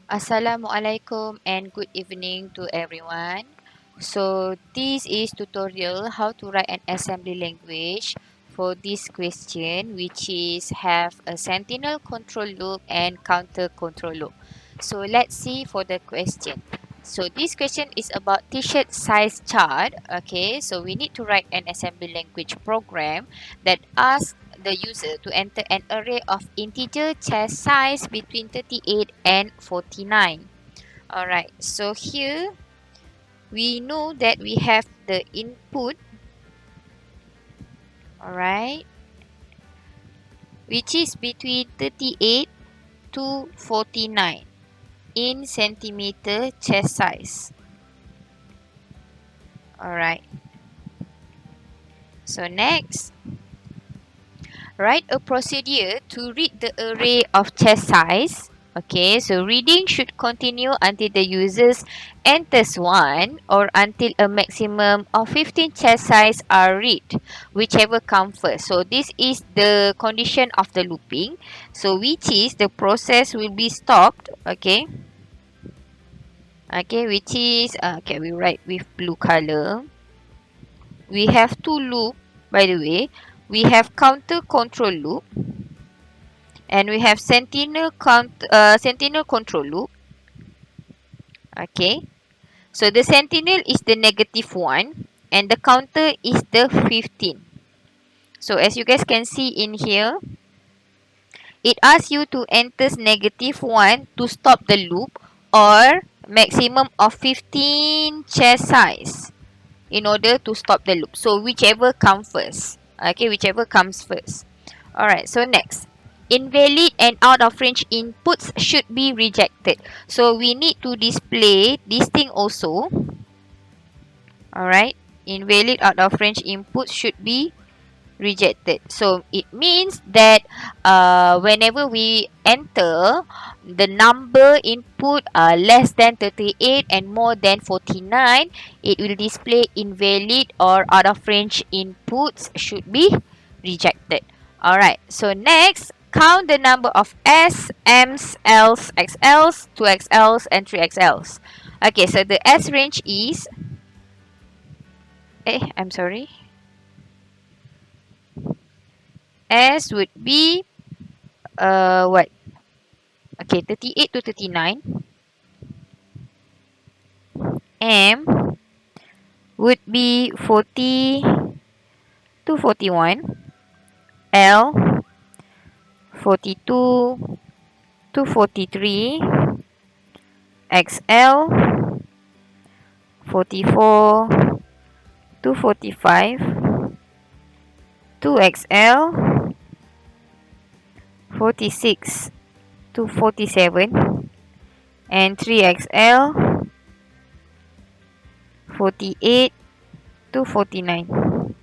Assalamualaikum and good evening to everyone. So this is tutorial how to write an assembly language for this question, which is have a sentinel control loop and counter control loop. So let's see for the question. So this question is about t-shirt size chart. Okay, so we need to write an assembly language program that asks the user to enter an array of integer chest size between 38 and 49. Alright, so here we know that we have the input, alright, which is between 38 to 49 in centimeter chest size. Alright, so next, write a procedure to read the array of chest size. Okay, so reading should continue until the users enters 1 or until a maximum of 15 chest size are read, whichever comes first. So this is the condition of the looping. So which is the process will be stopped. Okay. Okay, which is okay, we write with blue color. We have two loop, by the way. We have counter control loop and we have sentinel control loop. Okay, so the sentinel is the negative 1 and the counter is the 15. So as you guys can see in here, it asks you to enter negative 1 to stop the loop or maximum of 15 chest size in order to stop the loop. So whichever comes first. Okay, whichever comes first. Alright, so next. Invalid and out of range inputs should be rejected. So we need to display this thing also. Alright, invalid out of range inputs should be rejected. So it means that whenever we enter the number input less than 38 and more than 49, it will display invalid or out of range inputs should be rejected. Alright, so next, count the number of S, M's, L's, XL's, 2XL's and 3XL's. Okay, so the S range is I'm sorry. S would be what? Okay, 38 to 39. M would be 40 to 41. L 42 to 43. XL 44 to 45. 2XL 46 to 47 and 3XL 48 to 49.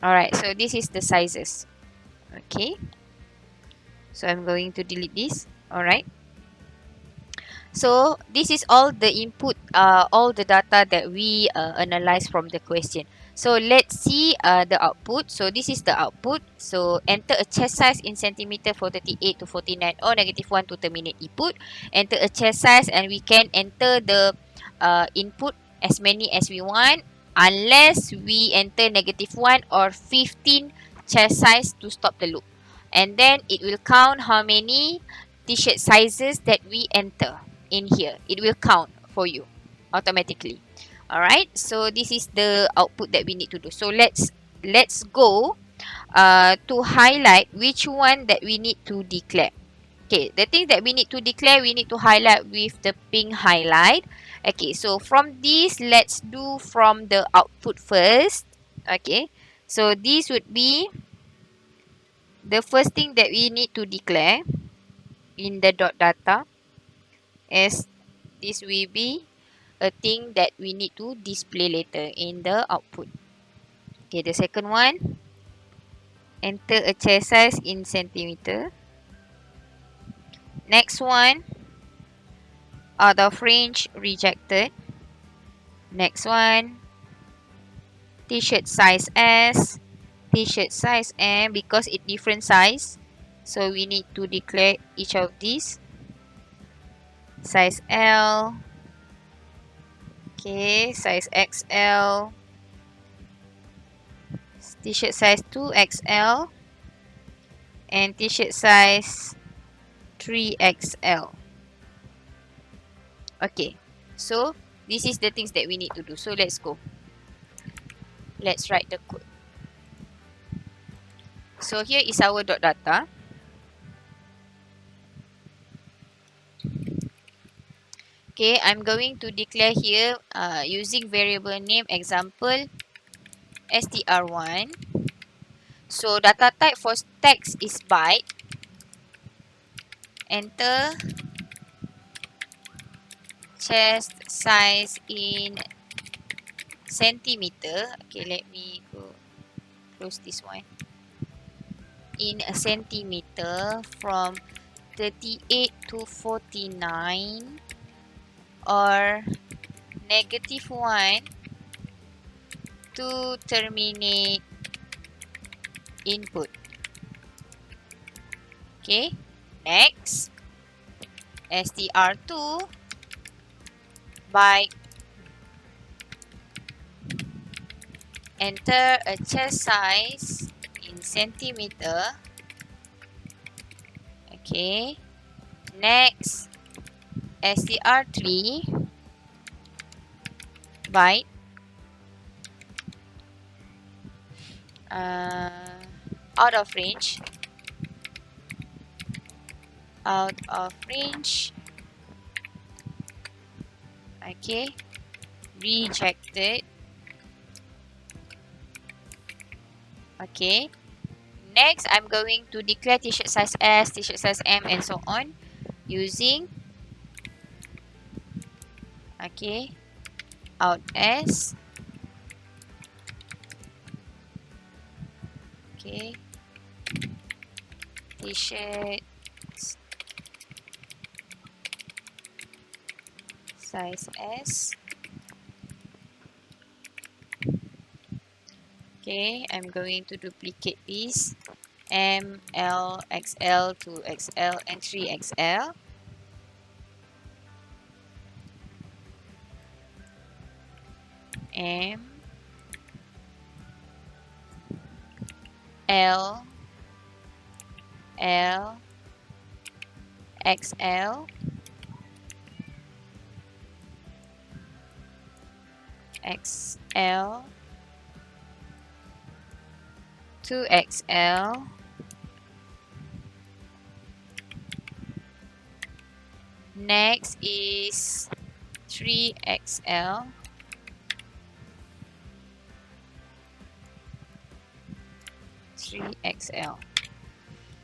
Alright, so this is the sizes. Okay, so I'm going to delete this. Alright, so this is all the input, all the data that we analyze from the question. So let's see the output. So this is the output. So enter a chest size in centimeter for 38 to 49 or negative 1 to terminate input. Enter a chest size and we can enter the input as many as we want unless we enter negative 1 or 15 chest size to stop the loop. And then it will count how many t-shirt sizes that we enter in here. It will count for you automatically. Alright, so this is the output that we need to do. So let's go to highlight which one that we need to declare. Okay, the thing that we need to declare, we need to highlight with the pink highlight. Okay, so from this, let's do from the output first. Okay, so this would be the first thing that we need to declare in the dot data, as this will be a thing that we need to display later in the output. Okay, the second one, enter a chest size in centimeter. Next one, out of range rejected. Next one, t-shirt size S, t-shirt size M, because it different size, so we need to declare each of these. size L, okay, size XL, t-shirt size 2XL, and t-shirt size 3XL. Okay, so this is the things that we need to do. So let's go. Let's write the code. So here is our dot data. Okay, I'm going to declare here using variable name example str1. So data type for text is byte. Enter chest size in centimeter. Okay, let me go close this one. In a centimeter from 38 to 49 or -1 to terminate input. Okay, next str2 byte. Enter a chest size in centimeter. Okay, next str3 byte. Out of range. Out of range. Okay, rejected. Okay, next I'm going to declare t-shirt size S, t-shirt size M, and so on using out S. Okay, t-shirt size S. Okay, I'm going to duplicate this. M, L, XL, 2XL, and 3XL. M, L, L, XL, XL, 2XL, next is 3XL,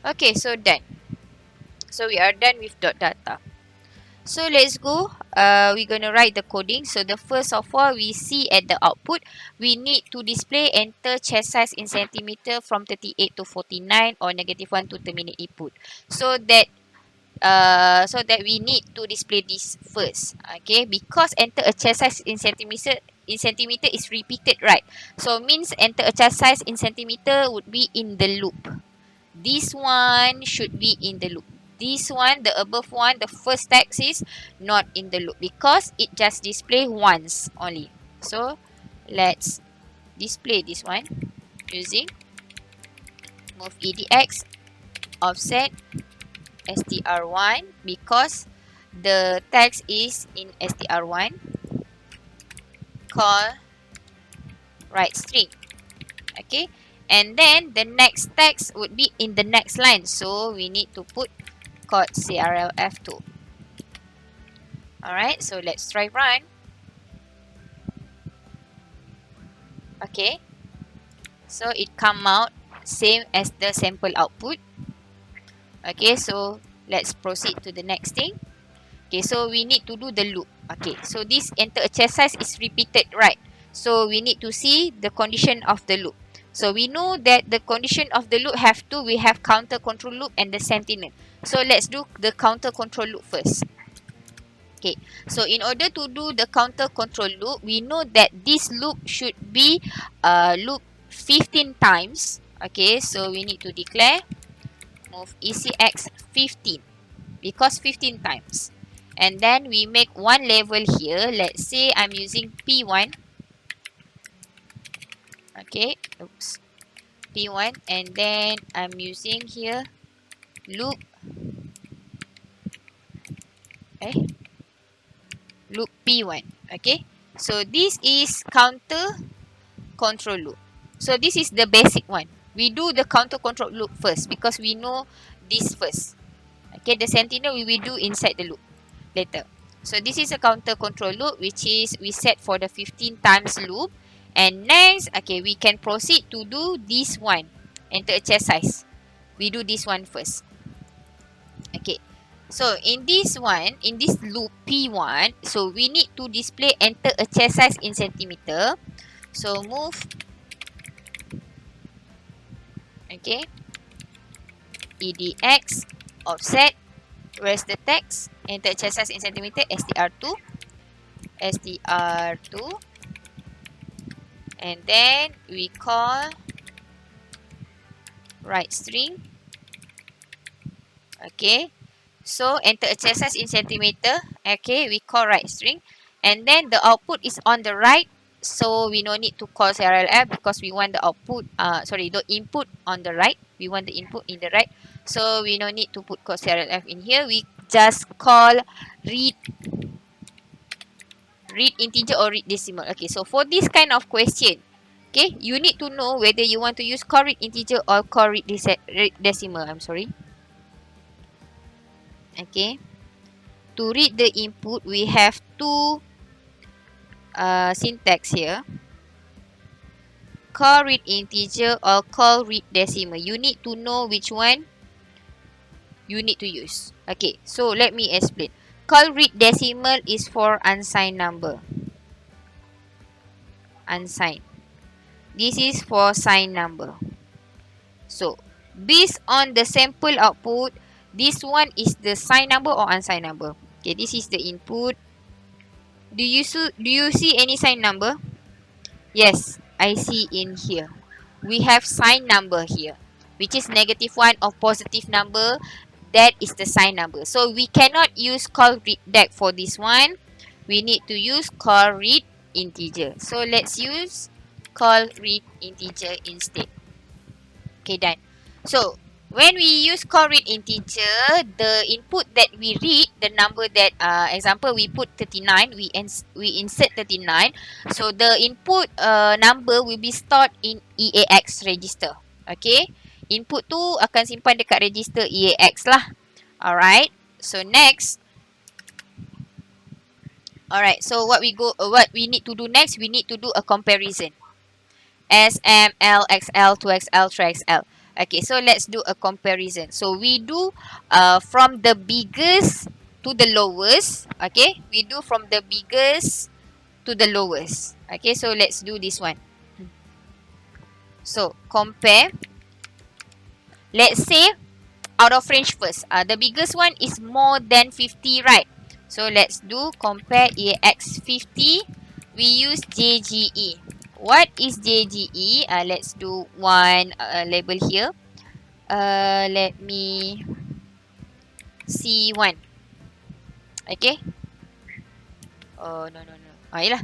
Okay, so done. So we are done with dot data. So let's go. We're going to write the coding. So the first of all, we see at the output, we need to display enter chest size in centimeter from 38 to 49 or -1 to terminate input. So that we need to display this first. Okay, because enter a chest size in centimeter is repeated, right? So means enter a chest size in centimeter would be in the loop. This one should be in the loop. This one, the above one, the first text is not in the loop because it just display once only. So let's display this one using move edx offset str1 because the text is in str1. Call write string. Okay, and then the next text would be in the next line, so we need to put code crlf2. Alright, so let's try run. Okay, so it come out same as the sample output. Okay, so let's proceed to the next thing. Okay, so we need to do the loop. Okay, so this enter a chest size is repeated, right? So we need to see the condition of the loop. So we know that the condition of the loop we have counter control loop and the sentinel. So let's do the counter control loop first. Okay, so in order to do the counter control loop, we know that this loop should be loop 15 times. Okay, so we need to declare move ECX 15 because 15 times. And then we make one level here. Let's say I'm using P1. Okay, oops, P1, and then I'm using here loop, loop P1. Okay, so this is counter control loop. So this is the basic one. We do the counter control loop first because we know this first. Okay, the sentinel we will do inside the loop later. So this is a counter control loop, which is we set for the 15 times loop. And next, okay, we can proceed to do this one. Enter a chest size. We do this one first. Okay. So in this one, in this loop P1, so we need to display enter a chest size in centimeter. So move, okay, EDX, offset, where's the text? Enter chest size in centimeter, STR2, STR2, and then we call right string. Okay, so enter a chest size in centimeter. Okay, we call right string, and then the output is on the right, so we no need to call CRLF because we want the output, the input on the right. We want the input in the right, so we no need to put call CRLF in here. We just call read integer or read decimal. Okay, so for this kind of question, okay, you need to know whether you want to use call read integer or call read decimal. I'm sorry. Okay, to read the input, we have two syntax here. Call read integer or call read decimal. You need to know which one you need to use. Okay, so let me explain. Call read decimal is for unsigned number. Unsigned. This is for signed number. So, based on the sample output, this one is the signed number or unsigned number. Okay, this is the input. Do you see any signed number? Yes, I see in here. We have signed number here, which is -1 or positive number. That is the signed number. So we cannot use call read DAC for this one. We need to use call read integer. So let's use call read integer instead. Okay, done. So when we use call read integer, the input that we read, the number that, example, we put 39, we insert 39. So the input number will be stored in EAX register. Okay, input tu akan simpan dekat register EAX lah. Alright. So next. Alright. So what we need to do next? We need to do a comparison. S, M, L, XL, 2XL, 3XL. Okay, so let's do a comparison. So we do from the biggest to the lowest. Okay, we do from the biggest to the lowest. Okay, so let's do this one. So compare. Let's say out of range first. The biggest one is more than 50, right? So let's do compare AX 50. We use JGE. What is JGE? Let's do one label here. Let me C1. Okay. Oh, no. Yelah.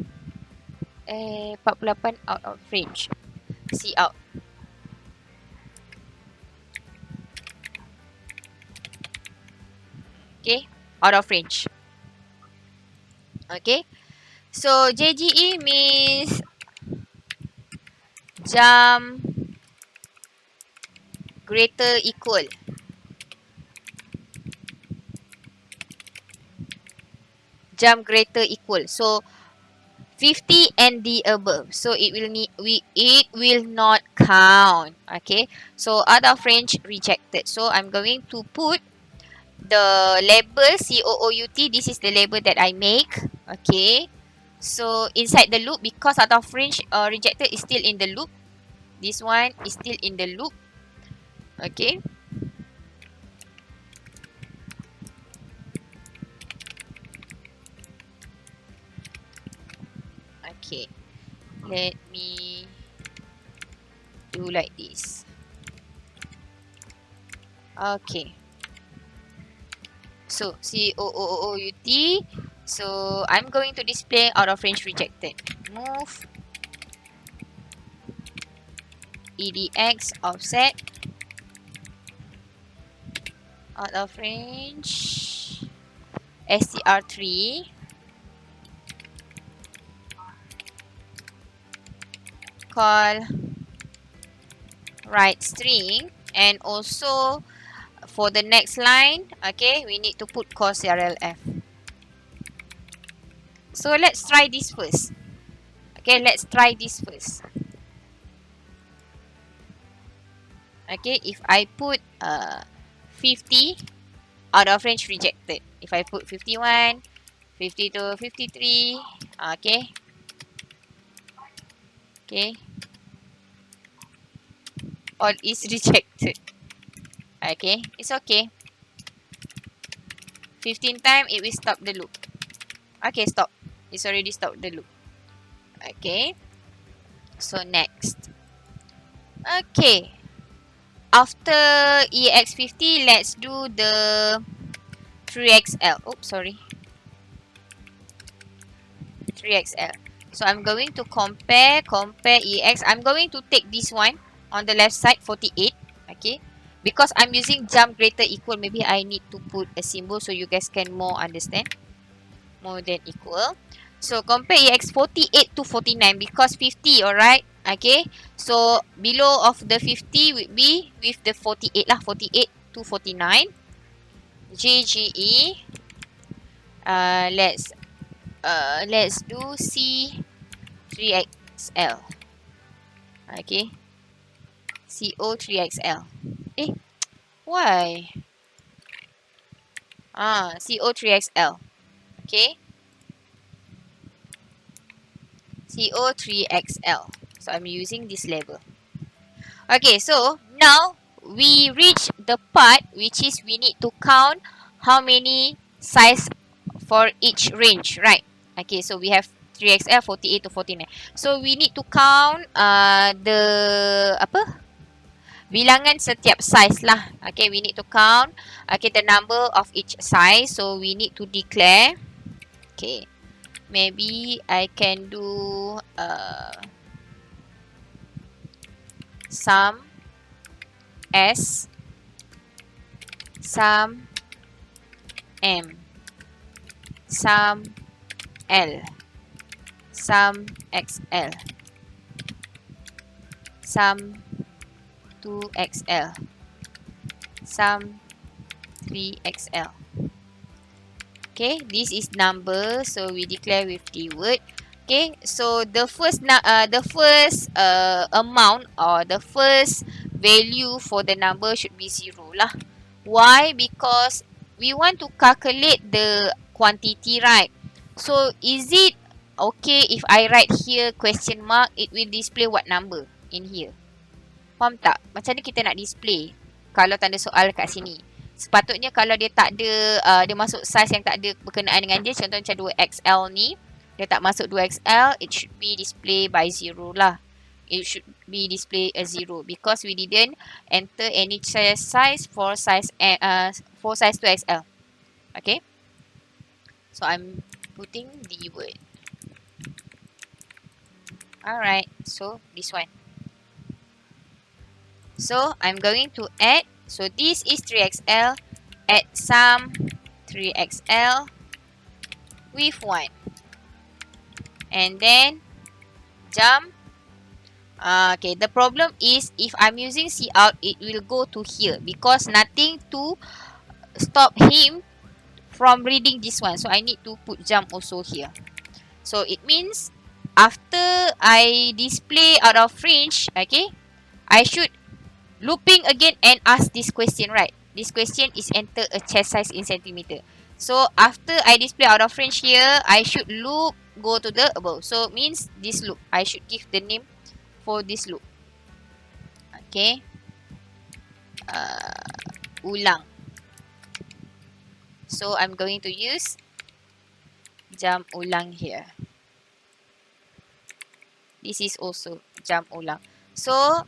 48 out of range. C out. Okay. Out of range. Okay. So, JGE means jump greater equal. Jump greater equal. So 50 and the above. So it will not count. Okay. So out of range rejected. So I'm going to put the label COOUT. This is the label that I make. Okay. So inside the loop, because out of range rejected is still in the loop. This one is still in the loop. Okay. Okay. Let me do like this. Okay. So COOOUT. So I'm going to display out of range rejected. Move EDX offset out of range STR3 call write string, and also for the next line, okay, we need to put call CRLF. So let's try this first. Okay, let's try this first. Okay, if I put 50 out of range rejected. If I put 51, 52, 53, okay. Okay. All is rejected. Okay, it's okay. 15 times it will stop the loop. Okay, stop. It's already stopped the loop. Okay. So next. Okay. After EX50, let's do the 3XL. Oops, sorry. 3XL. So I'm going to compare EX. I'm going to take this one on the left side, 48. Okay. Because I'm using jump greater equal, maybe I need to put a symbol so you guys can more understand. More than equal. So compare EX 48 to 49 because 50, alright? Okay. So below of the 50 would be with the 48 lah. 48 to 49. JGE. Let's do C3XL. Okay. CO3XL. Eh, why? CO3XL. Okay. CO3XL. So I'm using this label. Okay, so now we reach the part which is we need to count how many size for each range, right? Okay, so we have 3XL 48 to 49. So we need to count the apa? Bilangan setiap size lah. Okay, we need to count the number of each size. So we need to declare. Okay, maybe I can do sum S, sum M, sum L, sum XL, sum 2XL, sum 3XL. Okay, this is number, so we declare with keyword. Okay, so the first amount or the first value for the number should be 0 lah. Why? Because we want to calculate the quantity, right? So is it okay if I write here question mark, it will display what number in here? Faham tak? Macam ni kita nak display kalau tanda soal kat sini. Sepatutnya kalau dia tak ada, dia masuk size yang tak ada berkenaan dengan dia, contoh macam 2XL ni, dia tak masuk 2XL, it should be display by 0 lah. It should be display as 0 because we didn't enter any size for size 2XL. Okay. So I'm putting the word. Alright, so this one. So I'm going to add. So this is 3XL. Add sum 3XL with 1. And then jump. Okay, the problem is if I'm using cout, it will go to here because nothing to stop him from reading this one. So I need to put jump also here. So it means after I display out of range, okay, I should looping again and ask this question, right? This question is enter a chest size in centimeter. So after I display out of range here, I should loop, go to the above. So means this loop. I should give the name for this loop. Okay. Ulang. So I'm going to use jump ulang here. This is also jump ulang. So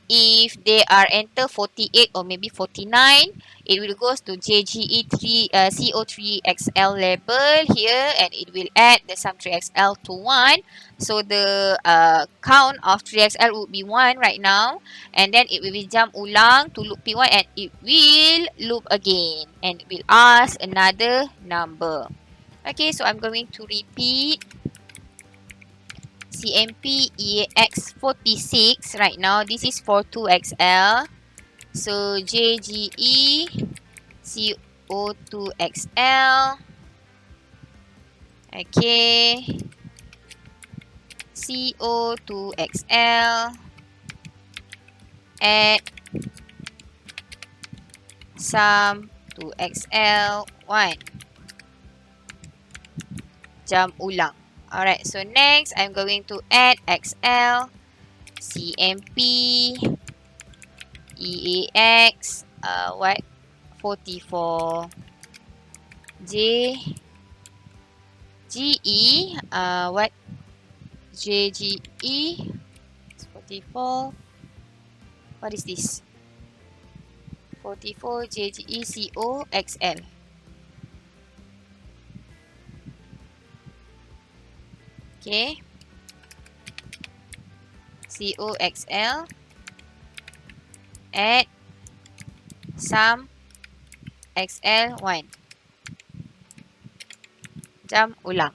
if they are enter 48 or maybe 49, it will goes to JGE3 CO3XL label here, and it will add the sum 3XL to 1. So the count of 3XL would be 1 right now, and then it will be jump ulang to loop P1, and it will loop again, and it will ask another number. Okay, so I'm going to repeat CMP EAX46 right now. This is for 2XL. So JGE CO2XL. Okay. CO2XL. Add sum 2XL1. Jump ulang. Alright, so next I'm going to add XL, CMP, EAX, 44, GE, JGE, 44, what is this? 44 JGE COXL. Okay. COXL. Add sum XL1. Jump ulang.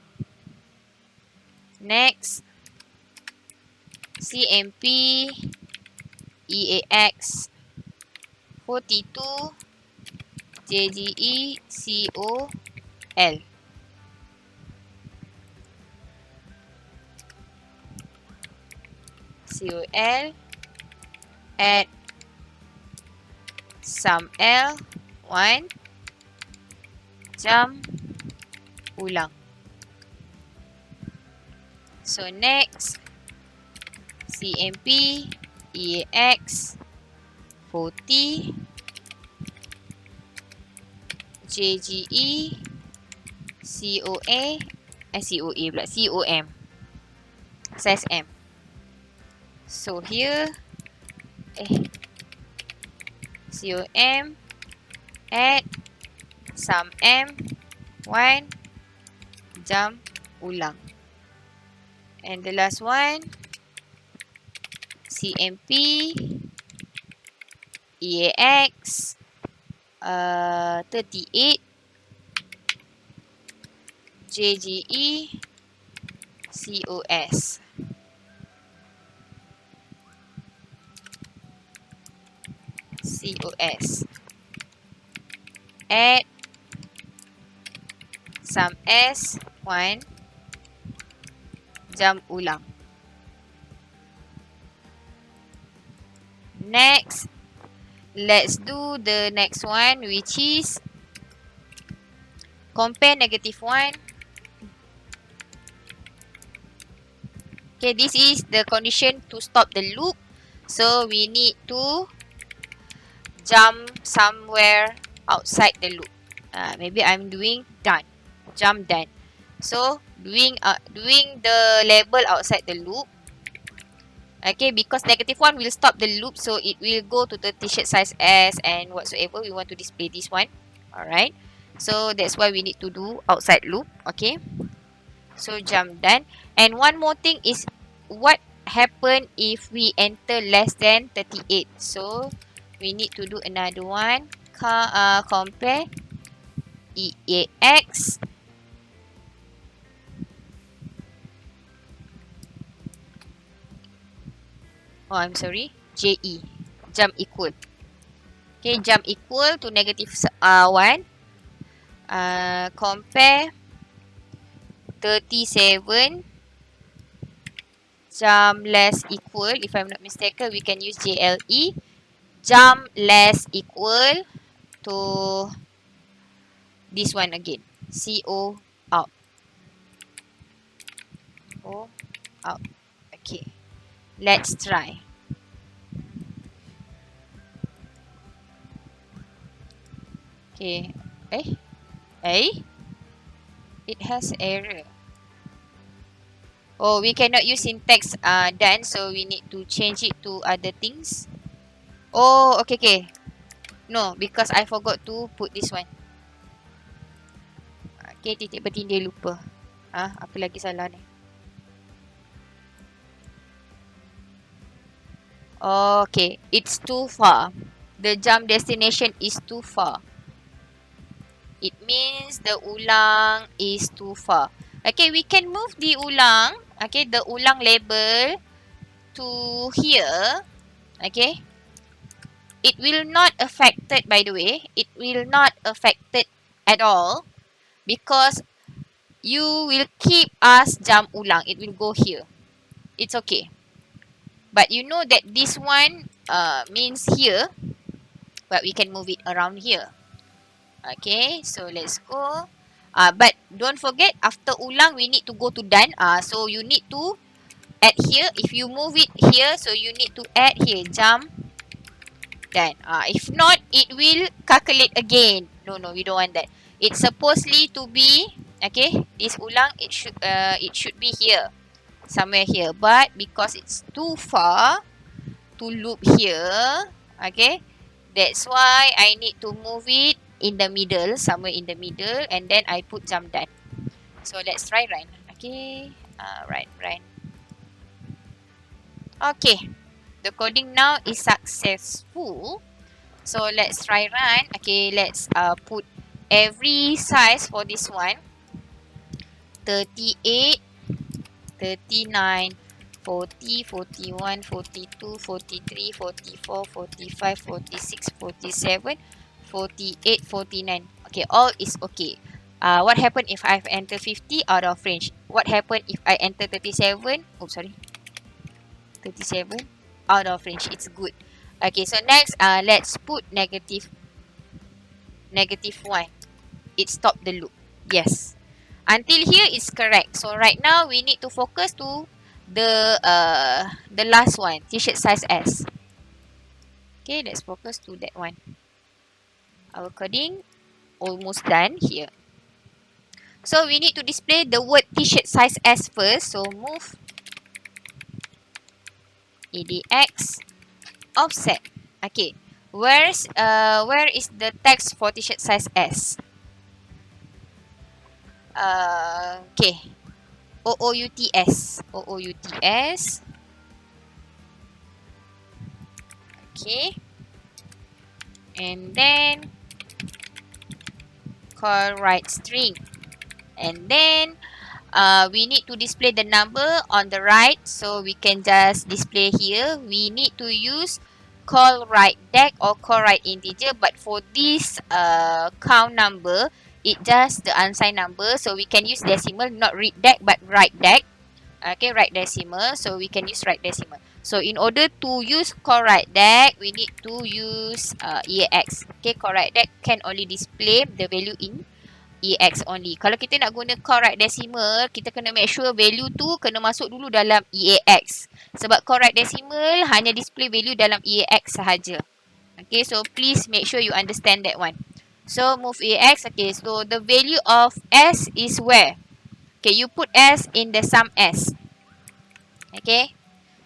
Next. CMP EAX 42 JGE COL. COL. Add sum L1. Jump ulang. So next, CMP EAX 40 JGE COA COA pula COM size M. So here COM add sum M1 jump ulang. And the last one, CMP EAX 38 JGE COS. Add sum S1 jump ulang. Next, let's do the next one, which is compare -1. Okay, this is the condition to stop the loop. So we need to jump somewhere outside the loop. Maybe I'm doing done. Jump done. So doing the label outside the loop. Okay, because -1 will stop the loop, so it will go to the t-shirt size S and whatsoever we want to display this one. Alright. So that's why we need to do outside loop. Okay. So jump done. And one more thing is, what happen if we enter less than 38? So we need to do another one. Compare EAX JE jump equal. Okay, jump equal to -1. Compare 37 jump less equal. If I'm not mistaken, we can use JLE. Jump less equal to this one again. CO out. O out. Okay. Let's try. Okay. It has error. Oh, we cannot use syntax done, so we need to change it to other things. Oh, okay, okay. No, because I forgot to put this one. Okay, titik bertindih lupa. Apa lagi salah ni? Okay, it's too far. The jump destination is too far. It means the ulang is too far. Okay, we can move the ulang. Okay, the ulang label to here. Okay. It will not affected, by the way. It will not affected at all. Because you will keep us jump ulang. It will go here. It's okay. But you know that this one means here. But we can move it around here. Okay, so let's go. But don't forget, after ulang, we need to go to done. So you need to add here. If you move it here, so you need to add here. Jump done. If not, it will calculate again. No, we don't want that. It's supposedly to be, okay, this ulang, it should be here. Somewhere here. But because it's too far to loop here, okay, that's why I need to move it in the middle, somewhere in the middle, and then I put jump done. So let's try run. Okay, run. Okay, the coding now is successful. So let's try run. Okay, let's put every size for this one. 38, 39, 40, 41, 42, 43, 44, 45, 46, 47, 48, 49. Okay, all is okay. What happened if I've entered 50 out of range? What happened if I enter 37? Oh, sorry. 37 out of range. It's good. Okay, so next, let's put negative 1. It stopped the loop. Yes. Until here is correct. So right now we need to focus to the last one, t-shirt size S. Okay, let's focus to that one. Our coding almost done here. So we need to display the word t-shirt size S first. So move ADX offset. Okay. Where is the text for t-shirt size S? Okay. OOUTS. OOUTS. Okay. And then call write string. And then we need to display the number on the right. So we can just display here. We need to use call write deck or call write integer. But for this count number, it just the unsigned number. So we can use decimal, not read deck but write deck. Okay, write decimal. So we can use write decimal. So in order to use call write deck, we need to use EAX. Okay, call write deck can only display the value in EAX only. Kalau kita nak guna correct decimal, kita kena make sure value tu kena masuk dulu dalam EAX. Sebab correct decimal hanya display value dalam EAX sahaja. Okay, so please make sure you understand that one. So move EAX. Okay, so the value of S is where? Okay, you put S in the sum S. Okay,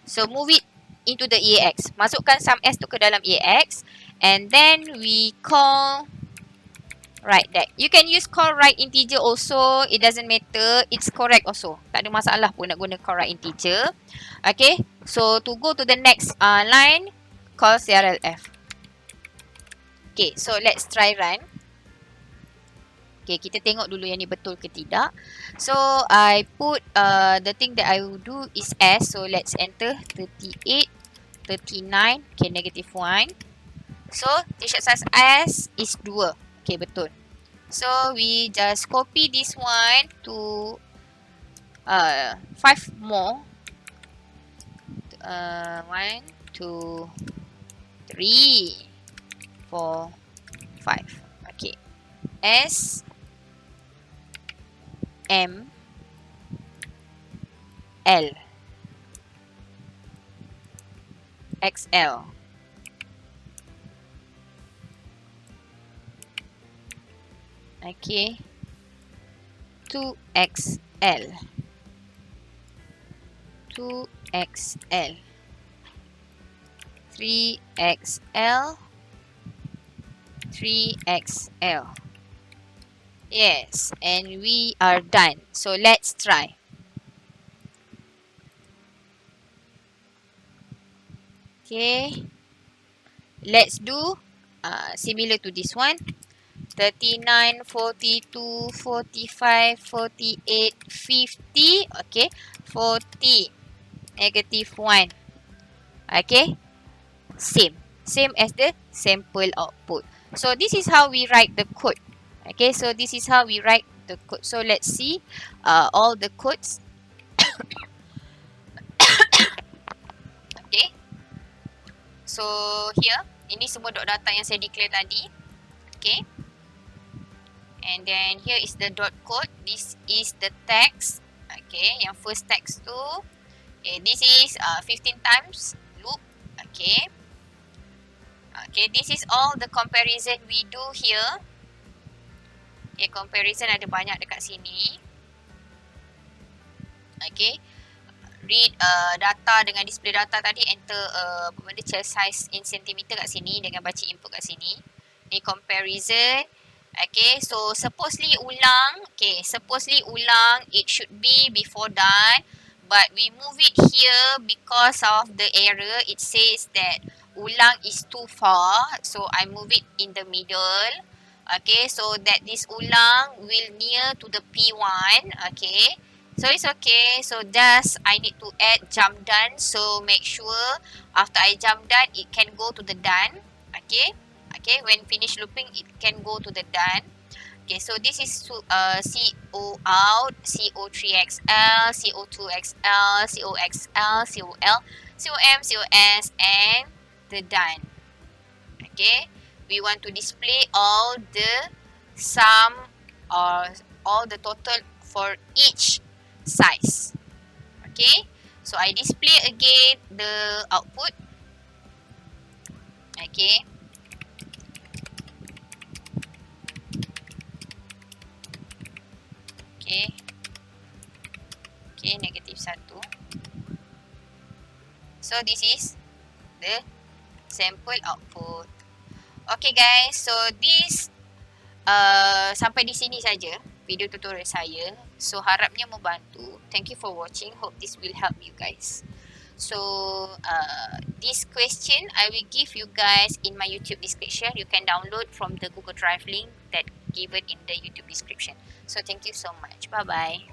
so move it into the EAX. Masukkan sum S tu ke dalam EAX. And then we call right deck. You can use call right integer also. It doesn't matter. It's correct also. Tak ada masalah pun nak guna call right integer. Okay. So to go to the next line, call CRLF. Okay. So let's try run. Okay. Kita tengok dulu yang ni betul ke tidak. So I put the thing that I will do is S. So let's enter 38, 39. Okay. Negative 1. So t-shirt size S is 2. Okay. Betul. So we just copy this one to 5 more. 1, 2, 3, 4, 5. Okay. S M L XL. Okay. 2XL. 2XL. 3XL, 3XL. Yes, and we are done. So let's try. Okay, let's do similar to this one. 39, 42, 45, 48, 50. Okay, 40, -1. Okay, same as the sample output. So this is how we write the code. Okay, so this is how we write the code. So let's see all the codes. Okay, so here, ini semua dot data yang saya declare tadi. Okay, and then here is the dot code. This is the text. Okay, yang first text tu. Okay, this is 15 times loop. Okay. Okay, this is all the comparison we do here. Okay, comparison ada banyak dekat sini. Okay, read data dengan display data tadi, enter apa benda chest size in centimeter kat sini dengan baca input kat sini. Ni comparison. Okay, so supposedly ulang. Okay, supposedly ulang it should be before done, but we move it here because of the error. It says that ulang is too far, so I move it in the middle. Okay, so that this ulang will near to the P1. Okay, so it's okay. So just I need to add jump done. So make sure after I jump done, it can go to the done. Okay, okay. When finish looping, it can go to the done. Okay, so this is CO out, CO3XL, CO2XL, COXL, COL, COM, COS, and the done. Okay, we want to display all the sum or all the total for each size. Okay, so I display again the output. Okay, okay, okay, -1. So this is the sample output. Okay guys, so this sampai di sini saja video tutorial saya. So harapnya membantu. Thank you for watching. Hope this will help you guys. So this question I will give you guys in my YouTube description. You can download from the Google Drive link that given in the YouTube description. So thank you so much. Bye bye.